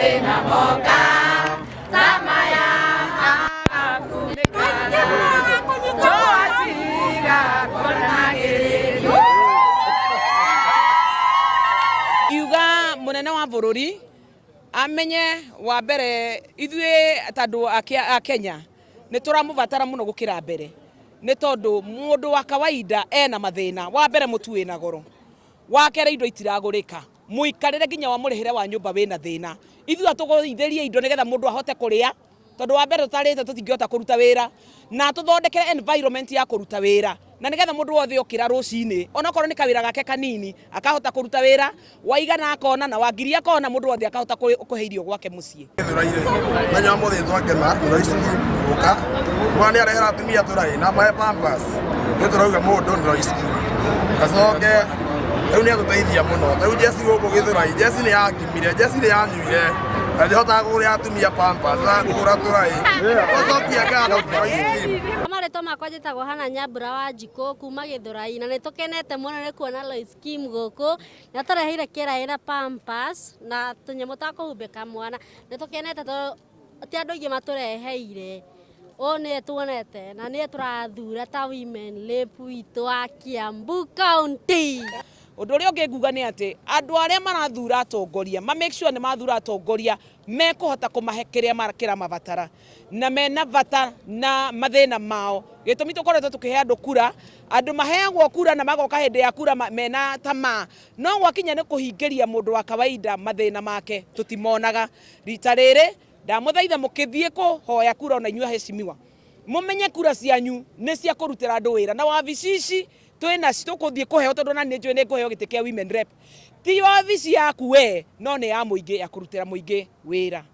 mathina moka tamaya akunikana toatiga konagiririo. Iuga munene wa bururi amenye wa mbere ithuĩ tandu a Kenya nĩ tũramũbatara mũno gũkĩra mbere nĩ tondũ mũndũ wa kawaida ena mathĩna. Wa mbere mũtu wĩna goro, wa kerĩ indo itiragũrĩka, mũikarĩre nginya wa mũrĩhĩre wa nyũmba wĩna thĩna. Ithuĩ tũgũithĩrie indo nĩgetha mũndũ ahote kũrĩa, tondũ wa mbere tũtarĩte tũtingĩhota kũruta wĩra, na tũthondekere environment ya kũruta wĩra, na nĩgetha mũndũ wothe okĩra rũcinĩ onakorwo nĩ kawĩra gake kanini akahota kũruta wĩra, waigana akona na wangiri akona, mũndũ wothe akahota kũhe irio gwake mũciĩ. Menya mũthĩ twakena mũno ici gũka mwana arehera atumia tũrai na mahe pampers nĩ tũrauga mũndũ nĩ ici gacoke rĩu nĩ atũteithia mũno. Rĩu Jesse gũkũ Gĩthũrai, Jesse nĩ yakimire, Jesse nĩ yanyuire na ndihotaga kũgũrĩra atumia pampers na kũgũra tũrai gacokia ngatho ici. Marĩtwa makwa njĩtagwo Hannah Nyambura wa Njikũ kuma Gĩthũrai, na nĩ tũkenete mũno nĩ kuona Lois scheme gũkũ na tũreheire kĩraĩ na pampers na tũnyamũ twa kũhumbĩka mwana. Nĩ tũkenete tondũ ti andũ aingĩ matũreheire, ũũ nĩ tuonete na nĩ tũrathura ta women rep witũ wa Kiambu County. Ũndũ ũrĩa ũngĩ nguga nĩ atĩ andũ arĩa marathura atongoria ma make sure nĩ mathura atongoria mekũhota kũmahe kĩrĩa mabatara na mena bata na mathĩna mao. Gĩtũmi tũkoretwo tũkĩhe andũ kura, andũ maheagwo kura na magoka hĩndĩ ya kura mena tamaa, no gwakinya nĩ kũhingĩria mũndũ wa kawaida mathĩna make tũtimonaga. Rita rĩrĩ ndamũthaitha mũkĩthiĩ kũhoya kura ona inyuĩ aheshimiwa, mũmenye kura cianyu nĩ cia kũrutĩra andũ wĩra, na wabici ici twĩna tũkũthiĩ kũheo tondũ na nĩ njũĩ nĩ kũheo gĩtĩ kĩa women rep, ti wabici yaku we no nĩ ya mũingĩ ya kũrutĩra mũingĩ wĩra.